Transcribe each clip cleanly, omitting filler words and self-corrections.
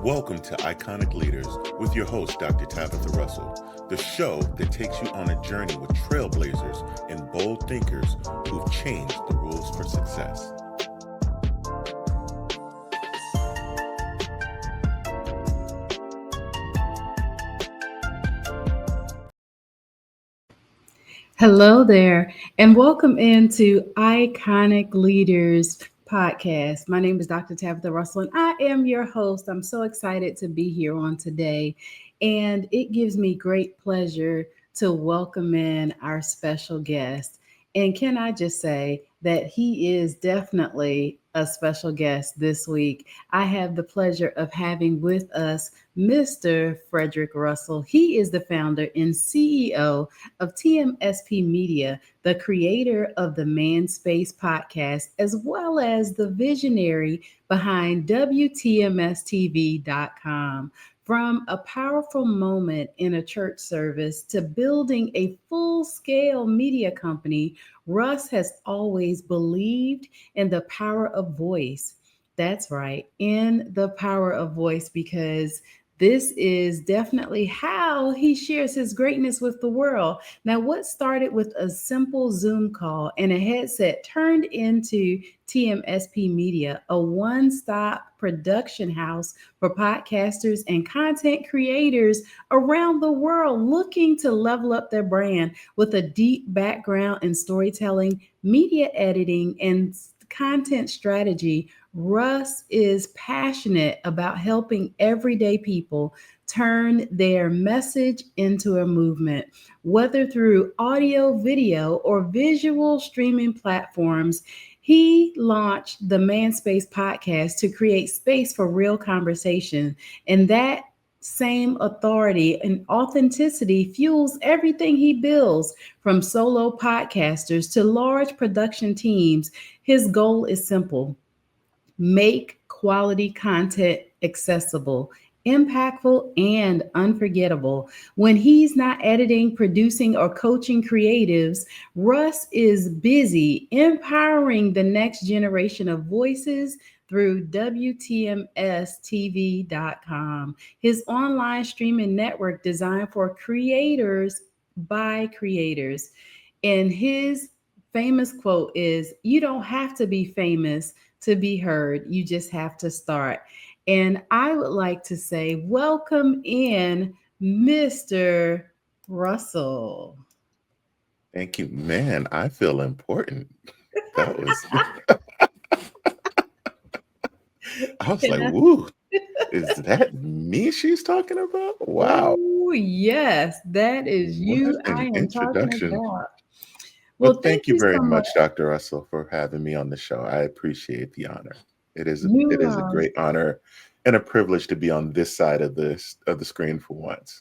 Welcome to Iconic Leaders with your host, Dr. Tabatha Russell, the show that takes you on a journey with trailblazers and bold thinkers who've changed the rules for success. Hello there, and welcome into Iconic Leaders podcast. My name is Dr. Tabatha Russell, and I am your host. I'm so excited to be here on today, and it gives me great pleasure to welcome in our special guest. And can I just say that he is definitely a special guest this week? I have the pleasure of having with us Mr. Fredrick Russell. He is the founder and CEO of TMSP Media, the creator of the Man Space podcast, as well as the visionary behind WTMSTV.com. From a powerful moment in a church service to building a full scale media company, Russ has always believed in the power of voice. That's right, in the power of voice, because this is definitely how he shares his greatness with the world. Now, what started with a simple Zoom call and a headset turned into TMSP Media, a one stop production house for podcasters and content creators around the world looking to level up their brand with a deep background in storytelling, media editing, and content strategy. Russ is passionate about helping everyday people turn their message into a movement, whether through audio, video, or visual streaming platforms. He launched the Manspace podcast to create space for real conversation, and that same authority and authenticity fuels everything he builds, from solo podcasters to large production teams. His goal is simple: make quality content accessible, impactful, and unforgettable. When he's not editing, producing, or coaching creatives, Russ is busy empowering the next generation of voices through WTMSTV.com, his online streaming network designed for creators by creators. And his famous quote is, "You don't have to be famous to be heard. You just have to start." And I would like to say, welcome in Mr. Russell. Thank you. Man, I feel important. That was, I was like, Can woo, is that me she's talking about? Wow. Oh, yes, that is What you I an am talking introduction. about. Well, Well, thank thank you you very so much. much, Dr. Russell, for having me on the show. I appreciate the honor. It You is a great honor and a privilege to be on this side of the screen for once.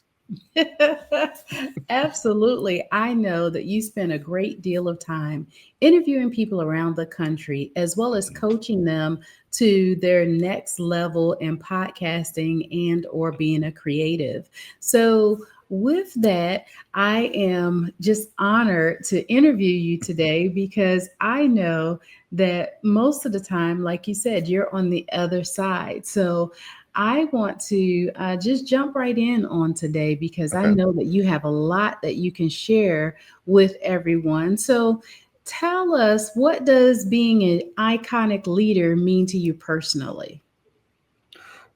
Absolutely. I know that you spend a great deal of time interviewing people around the country, as well as coaching them to their next level in podcasting and or being a creative. So with that, I am just honored to interview you today, because I know that most of the time, like you said, you're on the other side. So I want to just jump right in on today, because I Okay. know that you have a lot that you can share with everyone. So tell us, what does being an iconic leader mean to you personally?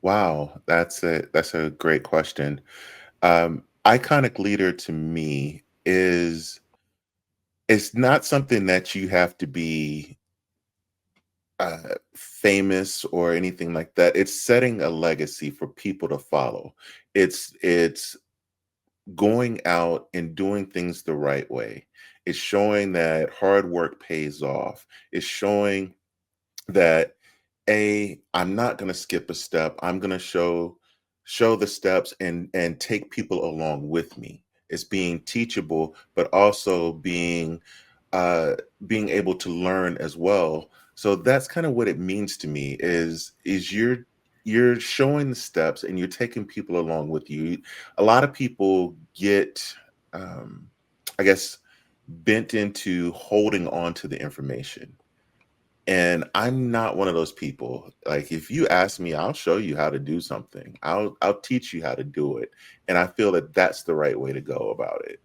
Wow, that's a great question. Iconic leader to me is it's not something that you have to be famous or anything like that. It's setting a legacy for people to follow. It's going out and doing things the right way. It's showing that hard work pays off. It's showing that I'm not going to skip a step. I'm going to show the steps and take people along with me. It's being teachable, but also uh being able to learn as well. So that's kind of what it means to me is you're showing the steps and you're taking people along with you. A lot of people get I guess bent into holding on to the information, And I'm not one of those people. Like, if you ask me, I'll show you how to do something. I'll teach you how to do it. And I feel that that's the right way to go about it.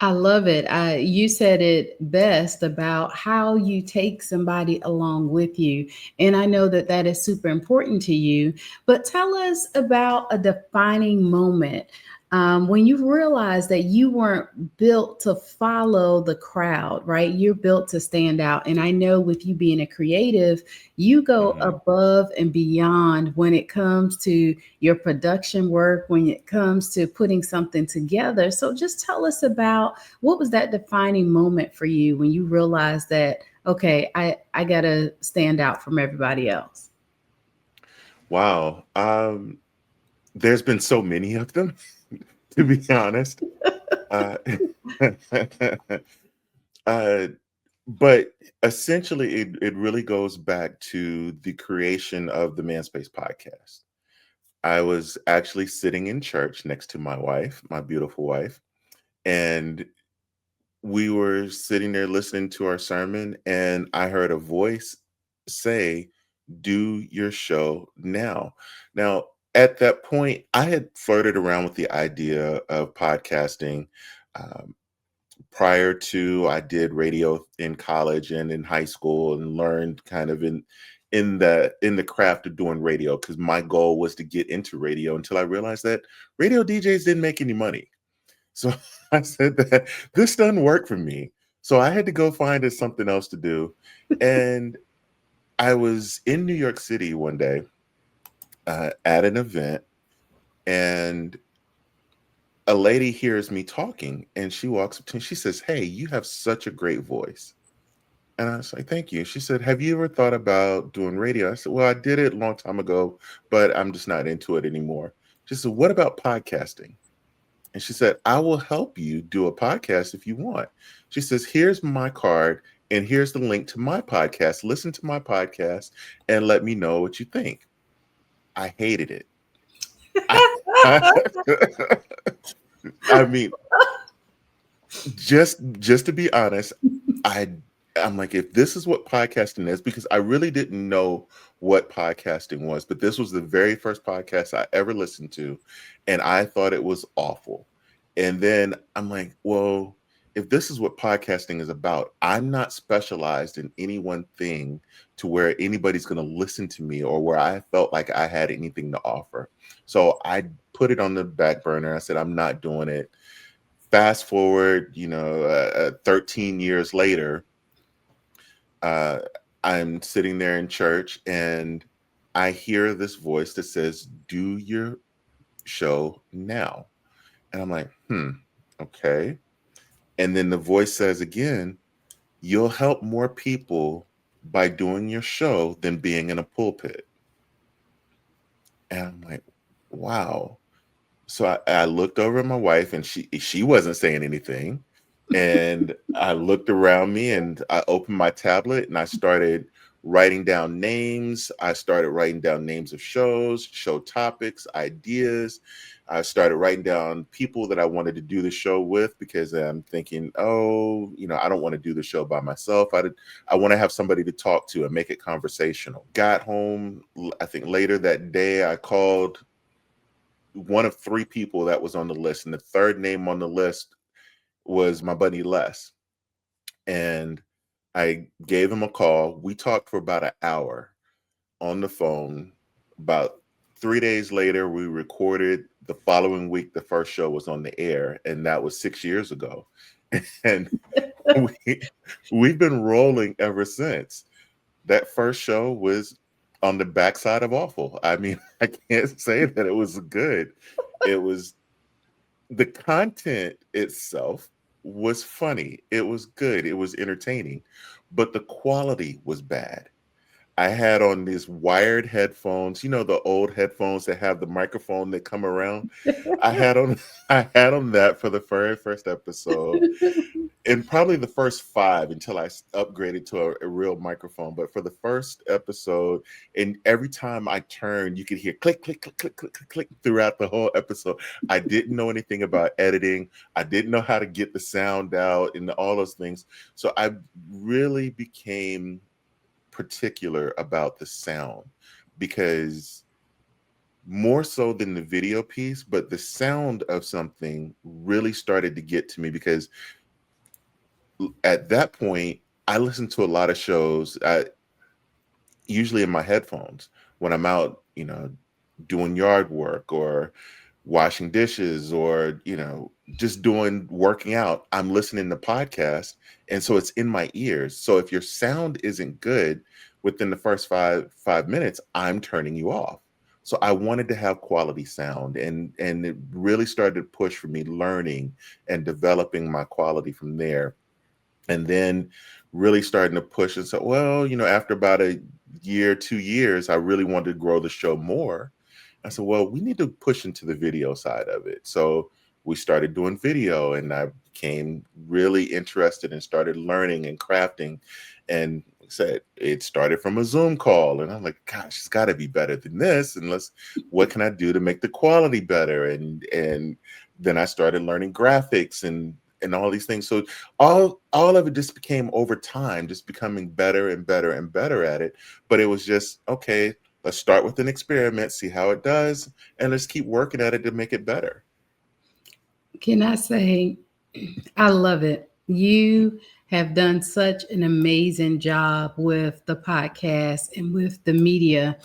I love it. You said it best about how you take somebody along with you. And I know that that is super important to you. But tell us about a defining moment when you realized that you weren't built to follow the crowd, right? You're built to stand out. And I know with you being a creative, you go Mhm. above and beyond when it comes to your production work, when it comes to putting something together. So just tell us about what was that defining moment for you when you realized that, okay, I got to stand out from everybody else? Wow. There's been so many of them, to be honest. Uh, uh, but essentially, it really goes back to the creation of the Man Space podcast. I was actually sitting in church next to my wife, my beautiful wife, and we were sitting there listening to our sermon, and I heard a voice say, "Do your show now." Now, at that point, I had flirted around with the idea of podcasting. Um, Prior to, I did radio in college and in high school, and learned kind of in the craft of doing radio, because my goal was to get into radio, until I realized that radio DJs didn't make any money. So I said that this doesn't work for me. So I had to go find us something else to do. And I was in New York City one day at an event, and a lady hears me talking, and she walks up to me. She says, "Hey, you have such a great voice." And I was like, "Thank you." She said, "Have you ever thought about doing radio?" I said, "Well, I did it a long time ago, but I'm just not into it anymore." She said, "What about podcasting?" And she said, "I will help you do a podcast if you want." She says, "Here's my card, and here's the link to my podcast. Listen to my podcast and let me know what you think." I hated it. I, I, I mean, just to be honest, I I'm like, if this is what podcasting is, because I really didn't know what podcasting was, but this was the very first podcast I ever listened to, and I thought it was awful. And then I'm like, well, if this is what podcasting is about, I'm not specialized in any one thing to where anybody's going to listen to me, or where I felt like I had anything to offer. So I put it on the back burner. I said, I'm not doing it. Fast forward, 13 years later, uh, I'm sitting there in church, and I hear this voice that says, "Do your show now." And I'm like, okay. And then the voice says again, "You'll help more people by doing your show than being in a pulpit." And I'm like, wow. So I looked over at my wife, and she wasn't saying anything. And I looked around me, and I opened my tablet, and I started writing down names. I started writing down names of shows, show topics, ideas. I started writing down people that I wanted to do the show with, because I'm thinking, oh, I don't want to do the show by myself. I want to have somebody to talk to and make it conversational. Got home, I think later that day, I called one of three people that was on the list, and the third name on the list was my buddy Les. And I gave him a call. We talked for about an hour on the phone. About 3 days later, we recorded. The following week, the first show was on the air, and that was 6 years ago. And we've been rolling ever since. That first show was on the backside of awful. I mean, I can't say that it was good. It was The content itself was funny. It was good. It was entertaining, but the quality was bad. I had on these wired headphones, the old headphones that have the microphone that come around. I had on I had on that for the very first episode, and probably the first five, until I upgraded to a real microphone. But for the first episode, and every time I turned, you could hear click, click, click, click, click, click, click throughout the whole episode. I didn't know anything about editing. I didn't know how to get the sound out and all those things. So I really became particular about the sound, because more so than the video piece, but the sound of something really started to get to me, because at that point I listened to a lot of shows, usually in my headphones when I'm out, doing yard work or washing dishes, or, just doing working out. I'm listening to podcasts. And so it's in my ears. So if your sound isn't good within the first five minutes, I'm turning you off. So I wanted to have quality sound, and it really started to push for me learning and developing my quality from there. And then really starting to push and say, well, after about a year, 2 years, I really wanted to grow the show more. I said, well, we need to push into the video side of it. So we started doing video, and I became really interested and started learning and crafting. And like I said, it started from a Zoom call, and I'm like, gosh, it's got to be better than this. And what can I do to make the quality better? And then I started learning graphics and all these things. So all of it just became over time, just becoming better and better and better at it. But it was just, okay, let's start with an experiment, see how it does, and let's keep working at it to make it better. Can I say, I love it. You have done such an amazing job with the podcast and with the media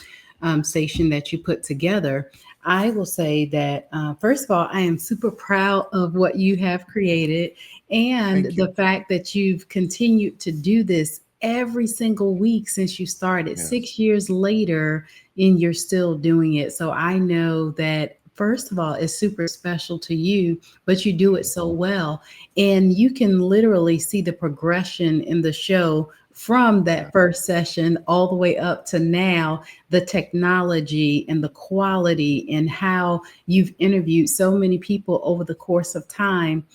station that you put together. I will say that, first of all, I am super proud of what you have created and Thank you. the fact that you've continued to do this every single week since you started Yes. 6 years later, and you're still doing it. So I know that, first of all, it's super special to you, but you do it Mhm. so well. And you can literally see the progression in the show from Yeah. that first session all the way up to now, the technology and the quality, and how you've interviewed so many people over the course of time.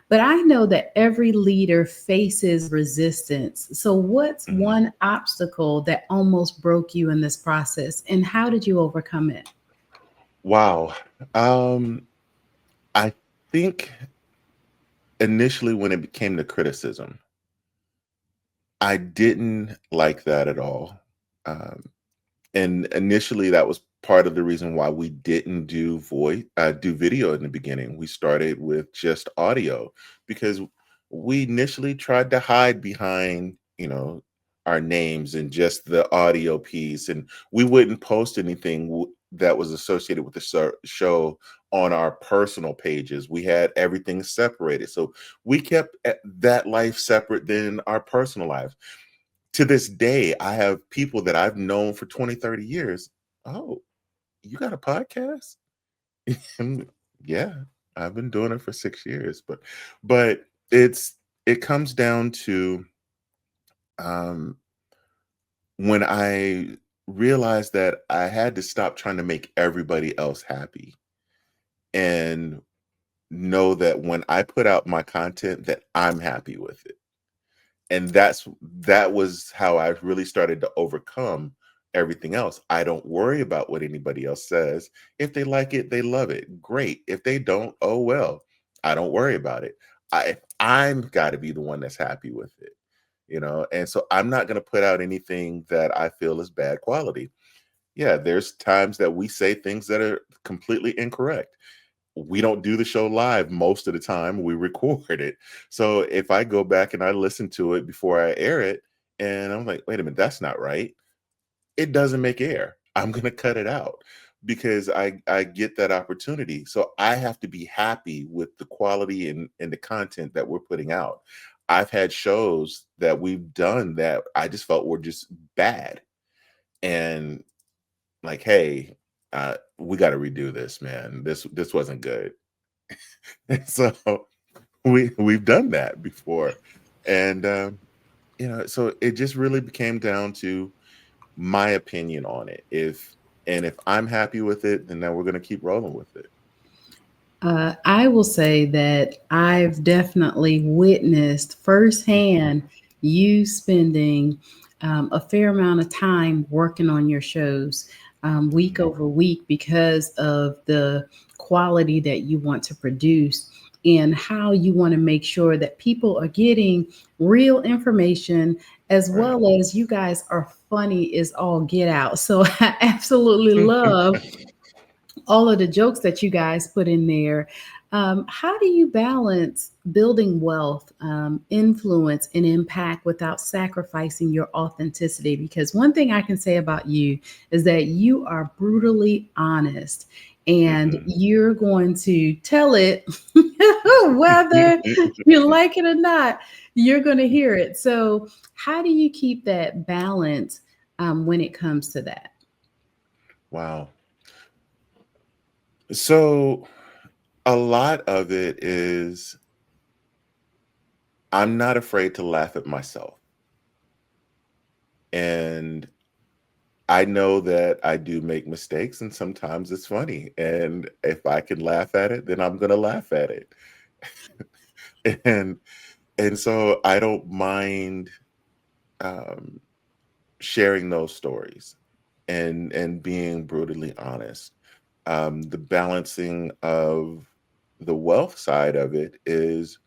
But I know that every leader faces resistance. So, what's Mhm. one obstacle that almost broke you in this process, and how did you overcome it? Wow. Um, I think initially when it became the criticism, I didn't like that at all. Um, and initially that was part of the reason why we didn't do video in the beginning. We started with just audio, because we initially tried to hide behind, our names and just the audio piece, and we wouldn't post anything that was associated with the show on our personal pages. We had everything separated, so we kept that life separate than our personal lives. To this day, I have people that I've known for 20, 30 years. Oh, you got a podcast? And yeah, I've been doing it for 6 years. But it comes down to, um, when I realized that I had to stop trying to make everybody else happy, and know that when I put out my content, that I'm happy with it. And that was how I really started to overcome everything else. I don't worry about what anybody else says. If they like it, they love it. Great. If they don't, oh well. I don't worry about it. I'm got to be the one that's happy with it, And so I'm not going to put out anything that I feel is bad quality. Yeah, there's times that we say things that are completely incorrect. We don't do the show live most of the time. We record it. So if I go back and I listen to it before I air it, and I'm like, wait a minute, that's not right. It doesn't make air. I'm gonna cut it out, because I get that opportunity. So I have to be happy with the quality and the content that we're putting out. I've had shows that we've done that I just felt were just bad. And like, hey, we got to redo this, man. This wasn't good. So we've done that before. And so it just really became down to my opinion on it. If I'm happy with it, then we're going to keep rolling with it. I will say that I've definitely witnessed firsthand you spending a fair amount of time working on your shows week Mhm. over week because of the quality that you want to produce and how you want to make sure that people are getting real information as Right. well as you guys are funny as all get out. So I absolutely love all of the jokes that you guys put in there. How do you balance building wealth, influence, and impact without sacrificing your authenticity? Because one thing I can say about you is that you are brutally honest and Hmm. you're going to tell it whether you like it or not, you're going to hear it. So, how do you keep that balance when it comes to that? Wow. So a lot of it is I'm not afraid to laugh at myself. And I know that I do make mistakes and sometimes it's funny. And if I can laugh at it, then I'm gonna laugh at it. And so I don't mind um, sharing those stories and being brutally honest. The balancing of the wealth side of it is,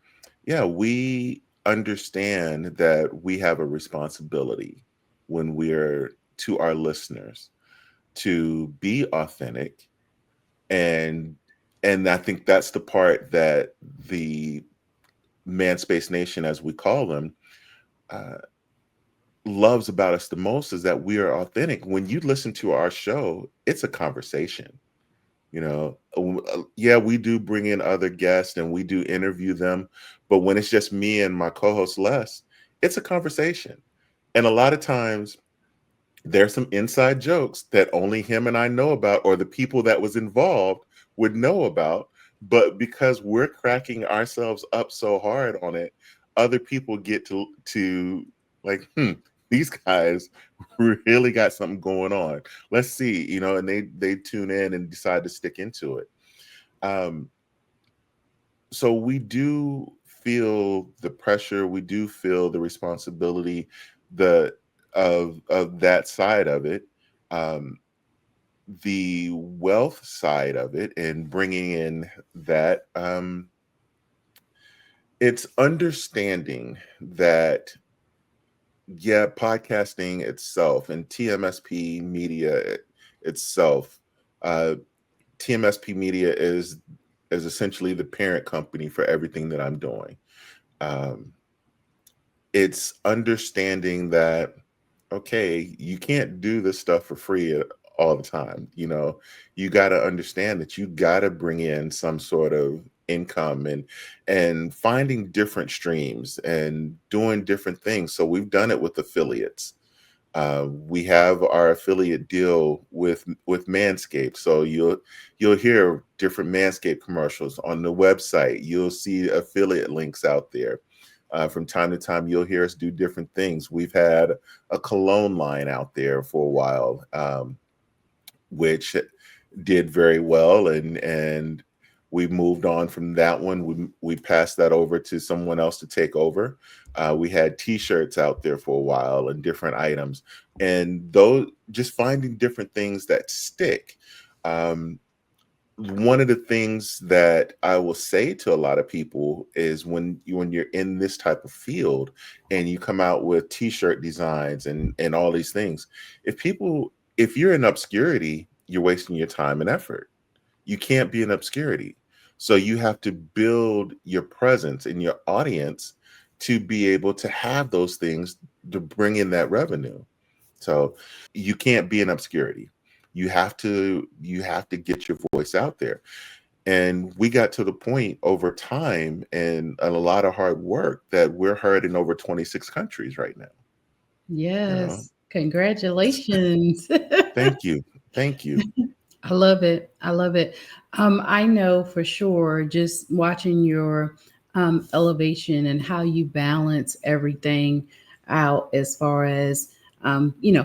yeah, we understand that we have a responsibility when we're to our listeners to be authentic, and I think that's the part that the Man Space Nation, as we call them, uh, loves about us the most is that we are authentic. When you listen to our show, it's a conversation. Yeah, we do bring in other guests and we do interview them, but when it's just me and my co-host Les, it's a conversation. And a lot of times there's some inside jokes that only him and I know about, or the people that was involved would know about. But because we're cracking ourselves up so hard on it, other people get to like, these guys really got something going on. Let's see, and they tune in and decide to stick into it. Um, so we do feel the pressure, we do feel the responsibility, the of that side of it. Um, the wealth side of it and bringing in that, it's understanding that, yeah, podcasting itself and TMSP media itself, uh, TMSP media is essentially the parent company for everything that I'm doing. um, it's understanding that, okay, you can't do this stuff for free all the time. You got to understand that you got to bring in some sort of income, and finding different streams and doing different things. So we've done it with affiliates. We have our affiliate deal with Manscaped, so you'll hear different Manscaped commercials on the website. You'll see affiliate links out there. From time to time, you'll hear us do different things. We've had a cologne line out there for a while, which did very well, and we moved on from that one. We passed that over to someone else to take over. We had T-shirts out there for a while and different items, and those, just finding different things that stick. Um, One of the things that I will say to a lot of people is when you're in this type of field and you come out with T-shirt designs and all these things, if you're in obscurity, you're wasting your time and effort. You can't be in obscurity. So you have to build your presence in your audience to be able to have those things to bring in that revenue. So you can't be in obscurity. You have to get your voice out there. And we got to the point over time and a lot of hard work that we're heard in over 26 countries right now. You know, Yes, congratulations. thank you. Thank you. I love it. I love it. I know for sure just watching your elevation and how you balance everything out as far as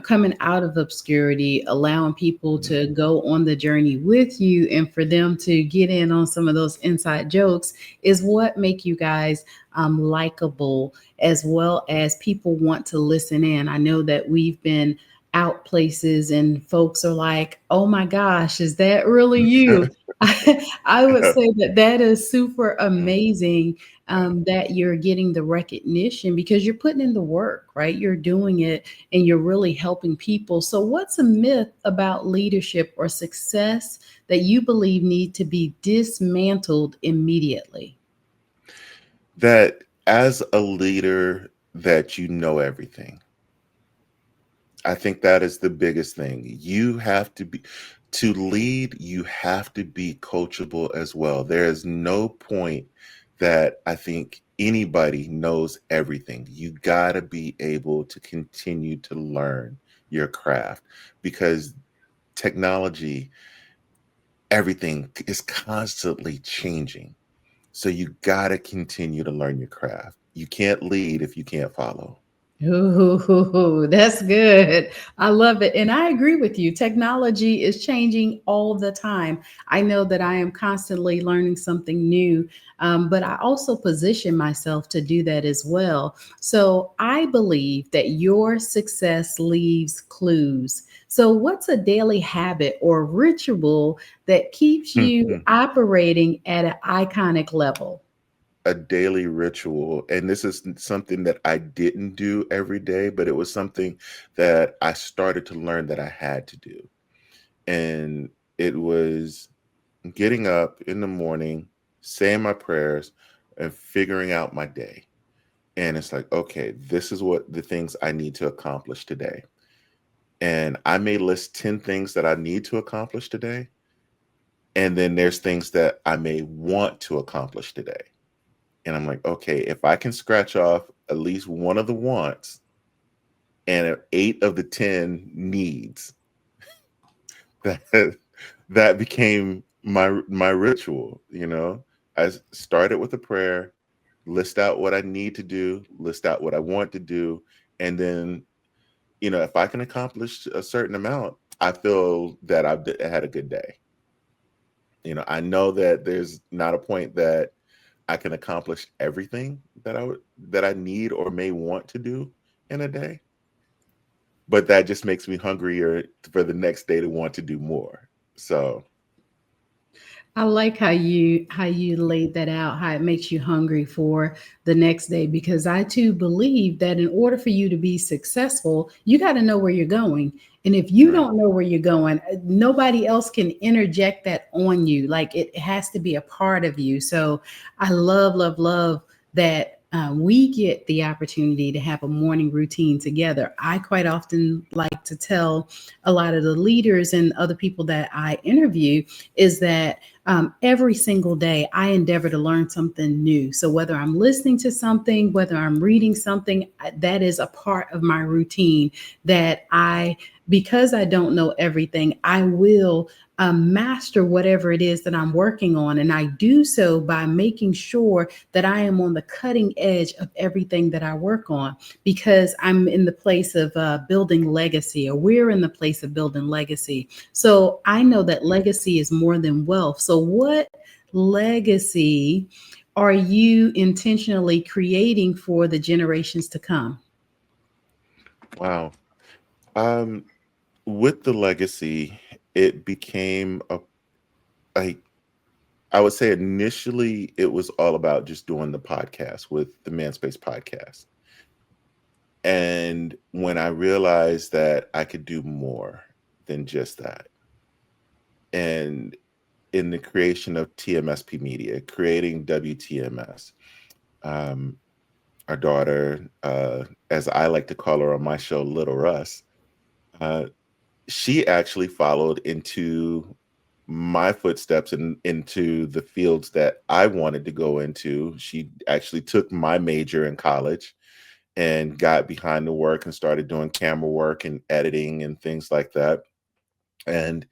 coming out of obscurity, allowing people Mhm. to go on the journey with you and for them to get in on some of those inside jokes is what make you guys likable, as well as people want to listen in. I know that we've been out places and folks are like, oh my gosh, is that really you? I would say that that is super Mm, amazing, yeah. that you're getting the recognition because you're putting in the work, right? You're doing it and you're really helping people. So, what's a myth about leadership or success that you believe need to be dismantled immediately? That as a leader, that you know everything. I think that is the biggest thing. You have to be to lead, you have to be coachable as well. There is no point that I think anybody knows everything. You got to be able to continue to learn your craft because technology, everything is constantly changing. So you got to continue to learn your craft. You can't lead if you can't follow. Ooh, that's good. I love it. And I agree with you. Technology is changing all the time. I know that I am constantly learning something new, but I also position myself to do that as well. So I believe that your success leaves clues. So, what's a daily habit or ritual that keeps you operating at an iconic level? A daily ritual, and this is something that I didn't do every day, but it was something that I started to learn that I had to do. And it was getting up in the morning, saying my prayers, and figuring out my day. And it's like, okay, this is what the things I need to accomplish today. And I may list 10 things that I need to accomplish today. And then there's things that I may want to accomplish today. And I'm like, okay, if I can scratch off at least one of the wants and 8 of the 10 needs, that that became my ritual. I started with a prayer, list out what I need to do, list out what I want to do, and then if I can accomplish a certain amount, I feel that had a good day. I know that there's not a point that I can accomplish everything that I need or may want to do in a day, but that just makes me hungrier for the next day to want to do more. So, I like how you laid that out, how it makes you hungry for the next day because I too believe that in order for you to be successful, you got to know where you're going. And if you right. don't know where you're going, nobody else can interject that on you. Like it has to be a part of you. So I love, love, love that we get the opportunity to have a morning routine together. I quite often like to tell a lot of the leaders and other people that I interview is that every single day, I endeavor to learn something new. So, whether I'm listening to something, whether I'm reading something, that is a part of my routine that because I don't know everything, I will master whatever it is that I'm working on. And I do so by making sure that I am on the cutting edge of everything that I work on because I'm in the place of building legacy, or we're in the place of building legacy. So I know that legacy is more than wealth. So, what legacy are you intentionally creating for the generations to come? Wow. Um, with the legacy, it became a I would say initially it was all about just doing the podcast with the Manspace podcast. And when I realized that I could do more than just that, and in the creation of TMSP Media, creating WTMS, um, our daughter, as I like to call her on my show, Little Russ, uh, she actually followed into my footsteps and into the fields that I wanted to go into. She actually took my major in college and got behind the work and started doing camera work and editing and things like that. And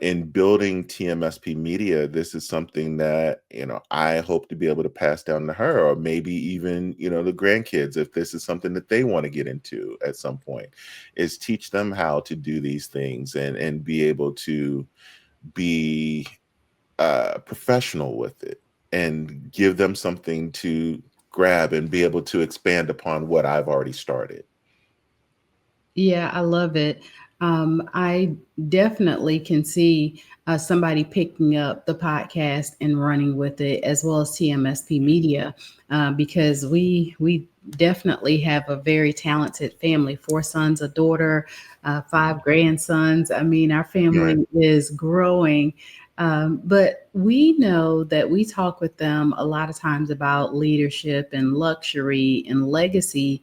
in building TMSP Media, this is something that, I hope to be able to pass down to her, or maybe even, the grandkids, if this is something that they want to get into at some point, is teach them how to do these things and be able to be professional with it and give them something to grab and be able to expand upon what I've already started. Yeah, I love it. I definitely can see somebody picking up the podcast and running with it, as well as TMSP Media, because we definitely have a very talented family. Four sons, a daughter, Mhm. five grandsons. I mean, our Right. family is growing. But we know that we talk with them a lot of times about leadership and luxury and legacy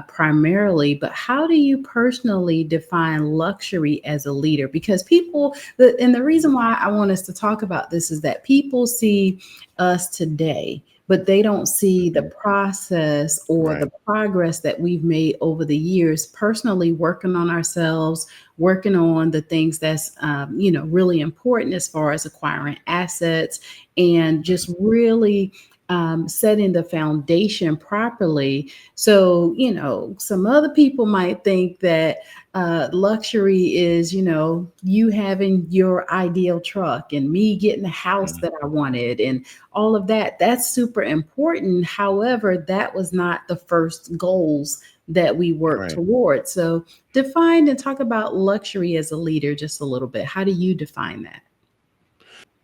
primarily, but how do you personally define luxury as a leader? Because and the reason why I want us to talk about this is that people see us today, but they don't see the Mhm. process or the Right. progress that we've made over the years, personally working on ourselves, working on the things that's really important as far as acquiring assets and Right. just really setting the foundation properly. So, some other people might think that luxury is, you having your ideal truck and me getting the house Mhm. that I wanted and all of that. That's super important. However, that was not the first goals that we work Right. toward. So, define and talk about luxury as a leader just a little bit. How do you define that?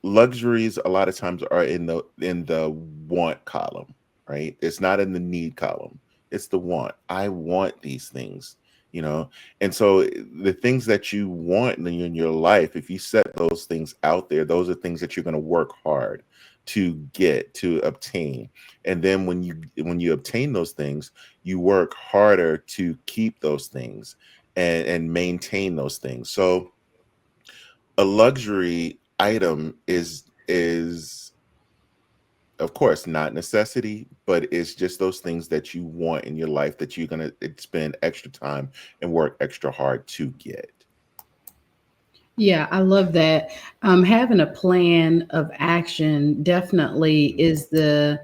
Luxuries a lot of times are in the want column, right? It's not in the need column. It's the want. I want these things, you know. And so the things that you want in your life, if you set those things out there, those are things that you're going to work hard to get, to obtain. And then when you obtain those things, you work harder to keep those things and maintain those things. So a luxury item is of course not necessity, but it's just those things that you want in your life that you're going to spend extra time and work extra hard to get. Yeah, I love that. Having a plan of action definitely Mhm. is the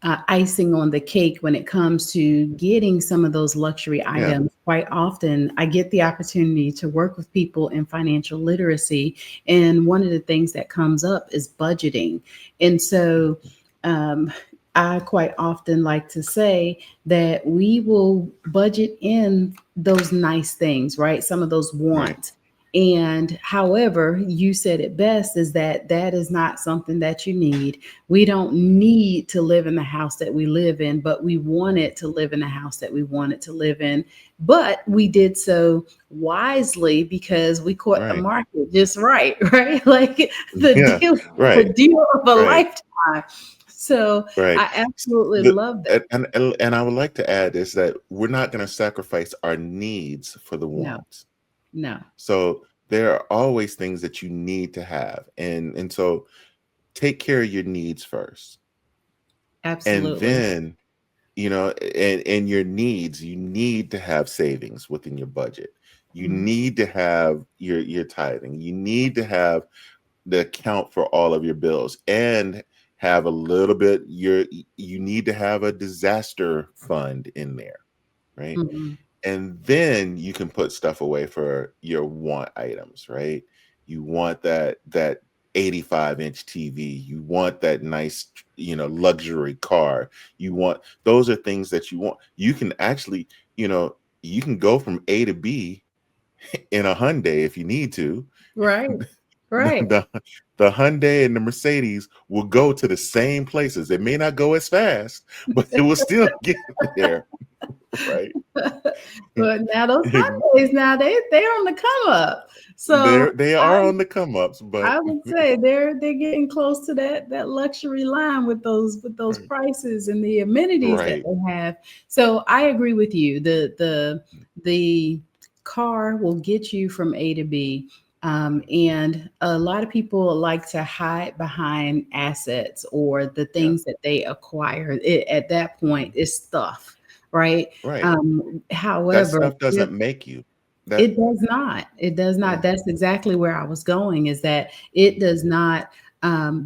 icing on the cake when it comes to getting some of those luxury Yeah. items. Quite often, I get the opportunity to work with people in financial literacy, and one of the things that comes up is budgeting. And so, um, I quite often like to say that we will budget in those nice things, right? Some of those Right. wants. And however, you said it best is that that is not something that you need. We don't need to live in the house that we live in, but we wanted to live in the house that we wanted to live in. But we did so wisely because we caught the Right. market just right, right? Like Yeah. the Right. deal of a Right. lifetime. So Right. I absolutely The love that. and I would like to add is that we're not going to sacrifice our needs for the No, wants. no, So there are always things that you need to have, and so take care of your needs first, and absolutely. then and your needs, you need to have savings within your budget. You Mhm. need to have your tithing. You need to have the account for all of your bills and have a little bit you need to have a disaster fund in there, right? Mhm. And then you can put stuff away for your want items, right? You want that 85-inch TV, you want that nice, luxury car. You want those are things that you want. You can actually, you can go from A to B in a Hyundai if you need to. Right, The, right. the the Hyundai and the Mercedes will go to the same places. It may not go as fast, but it will still get there, right? But now those Sundays now they're on the come up. So They I are on the come ups, but I would say they're getting close to that luxury line with those right, prices and the amenities that right, they have. So I agree with you. The car will get you from A to B. And a lot of people like to hide behind assets or the yeah, things that they acquire. At that point, mhm, it's stuff, right? right. That However, stuff doesn't make you. That it does not. It does not. yeah, That's exactly where I was going, is that it mhm, does not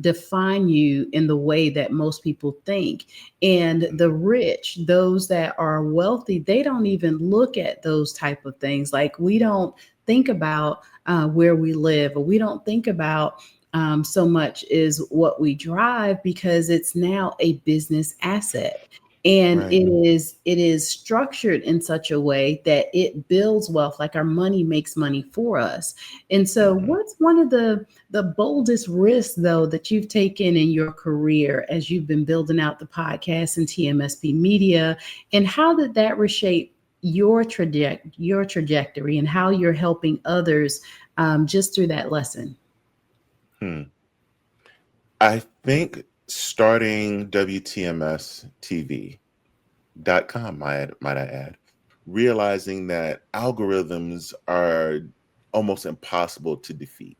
define you in the way that most people think. And the mhm, rich, those that are wealthy, they don't even look at those type of things. Like we don't think about where we live, or we don't think about so much is what we drive because it's now a business asset. And Right. it is structured in such a way that it builds wealth, like our money makes money for us. And so Hmm. what's one of the boldest risks though that you've taken in your career as you've been building out the podcast and TMSP media, and how did that reshape your trajectory and how you're helping others, just through that lesson? Hmm. I think starting WTMSTV.com, might I add, realizing that algorithms are almost impossible to defeat.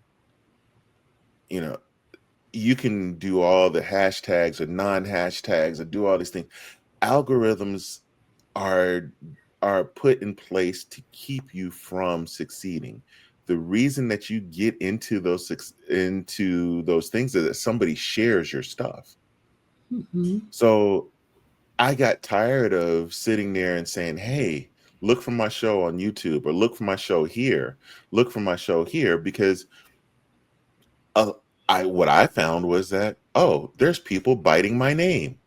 You know, you can do all the hashtags or non-hashtags or do all these things. Algorithms are put in place to keep you from succeeding. The reason that you get into into those things is that somebody shares your stuff. Hmm. So I got tired of sitting there and saying, "Hey, look for my show on YouTube or look for my show here, look for my show here," because uh, I what I found was that, oh, there's people biting my name.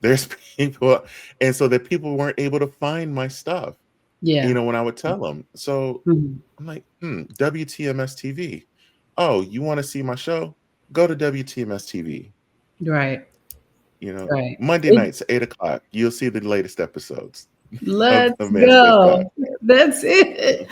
There's people, and so that people weren't able to find my stuff, Yeah. when I would tell them. So Mhm. I'm like, WTMS TV. Oh, you want to see my show? Go to WTMS TV. Right. Right. Monday It, nights, 8 o'clock. You'll see the latest episodes of let's Manscaped go. Podcast. That's it.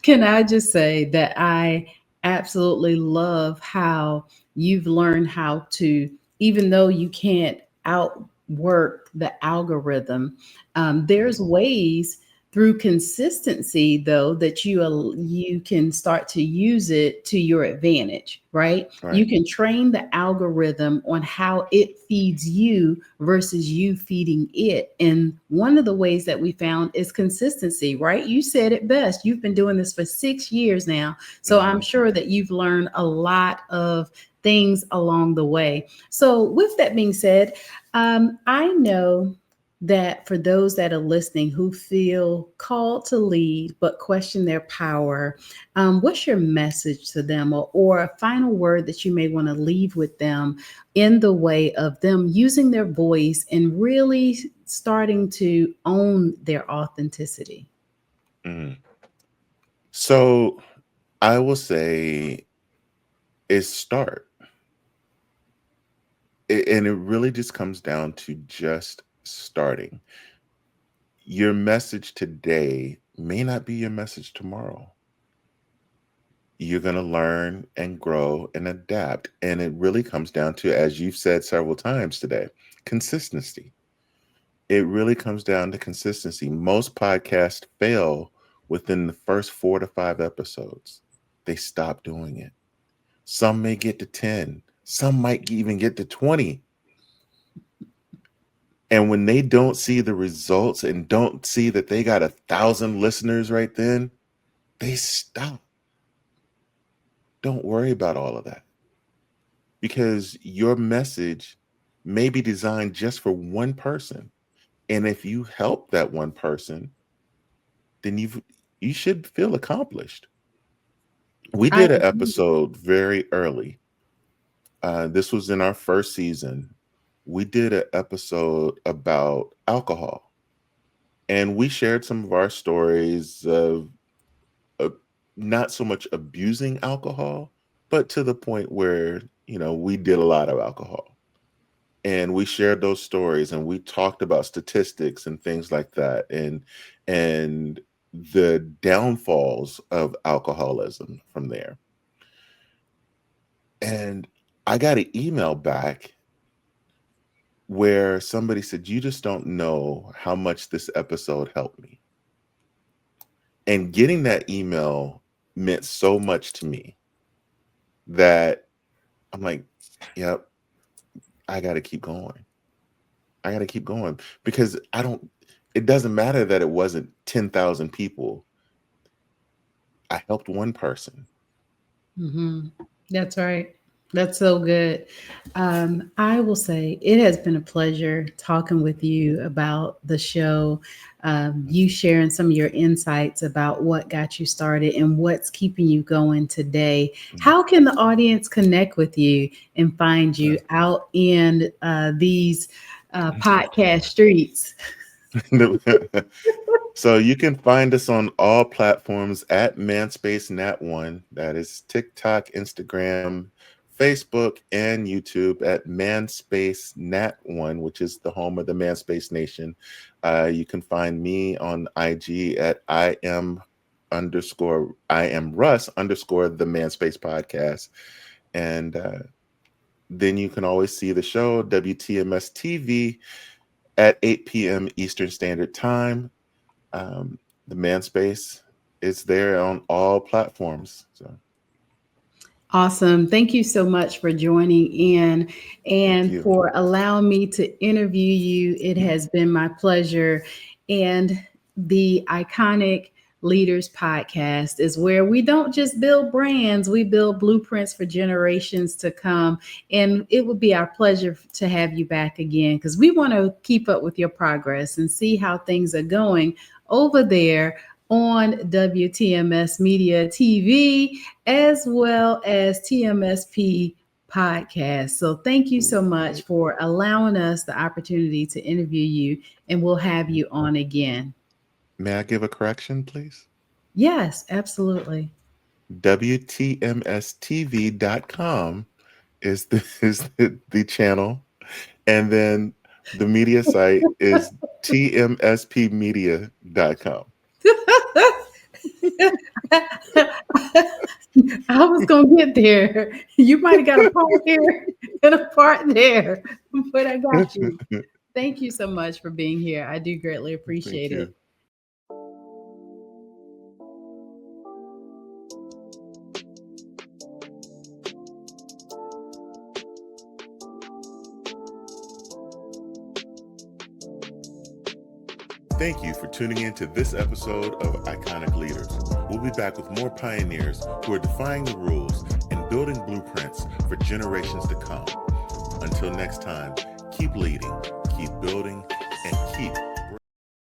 Can I just say that I absolutely love how you've learned how to, even though you can't outwork the algorithm, there's Mhm. ways through consistency though that you can start to use it to your advantage, right? Right. You can train the algorithm on how it feeds you versus you feeding it. And one of the ways that we found is consistency, right? You said it best. You've been doing this for 6 years now. So I'm Hmm. sure that you've learned a lot of things along the way. So, with that being said, I know that for those that are listening who feel called to lead but question their power, what's your message to them, or a final word that you may want to leave with them in the way of them using their voice and really starting to own their authenticity? Hmm. So I will say is start. And it really just comes down to just starting. Your message today may not be your message tomorrow. You're going to learn and grow and adapt. And it really comes down to, as you've said several times today, consistency. It really comes down to consistency. Most podcasts fail within the first 4 to 5 episodes. They stop doing it. Some may get to 10, some might even get to 20. And when they don't see the results and don't see that they got 1,000 listeners right then, they stop. Don't worry about all of that because your message may be designed just for one person. And if you help that one person, then you should feel accomplished. We I did an episode very early. This was in our first season. We did an episode about alcohol, and we shared some of our stories of uh, not so much abusing alcohol, but to the point where, we did a lot of alcohol. And we shared those stories and we talked about statistics and things like that and the downfalls of alcoholism from there. And I got an email back where somebody said, "You just don't know how much this episode helped me." And getting that email meant so much to me that I'm like, yep, I got to keep going. I got to keep going because it doesn't matter that it wasn't 10,000 people. I helped one person. hmm That's right. That's so good. I will say it has been a pleasure talking with you about the show, you sharing some of your insights about what got you started and what's keeping you going today. Mhm. How can the audience connect with you and find Yeah. you out in these podcast streets. So you can find us on all platforms at Manspace Nat1. That is TikTok, Instagram, Facebook, and YouTube at Manspace Nat1, which is the home of the Manspace Nation. You can find me on IG at I am Russ underscore the Manspace podcast. And then you can always see the show, WTMS TV, at 8 p.m. Eastern Standard Time. The Manspace is there on all platforms. So Awesome. Thank you so much for joining in thank and you. for allowing me to interview you. It has been my pleasure. And the Iconic Leaders podcast is where we don't just build brands, we build blueprints for generations to come. And it would be our pleasure to have you back again because we want to keep up with your progress and see how things are going over there on WTMS Media TV as well as TMSP podcast. So thank you so much for allowing us the opportunity to interview you, and we'll have you on again. May I give a correction, please? Yes, absolutely. WTMSTV.com is the channel. And then the media site is TMSPmedia.com. I was going to get there. You might have got a part here and a part there, but I got you. Thank you so much for being here. I do greatly Thank appreciate you. it. Thank you for tuning in to this episode of Iconic Leaders. We'll be back with more pioneers who are defying the rules and building blueprints for generations to come. Until next time, keep leading, keep building, and keep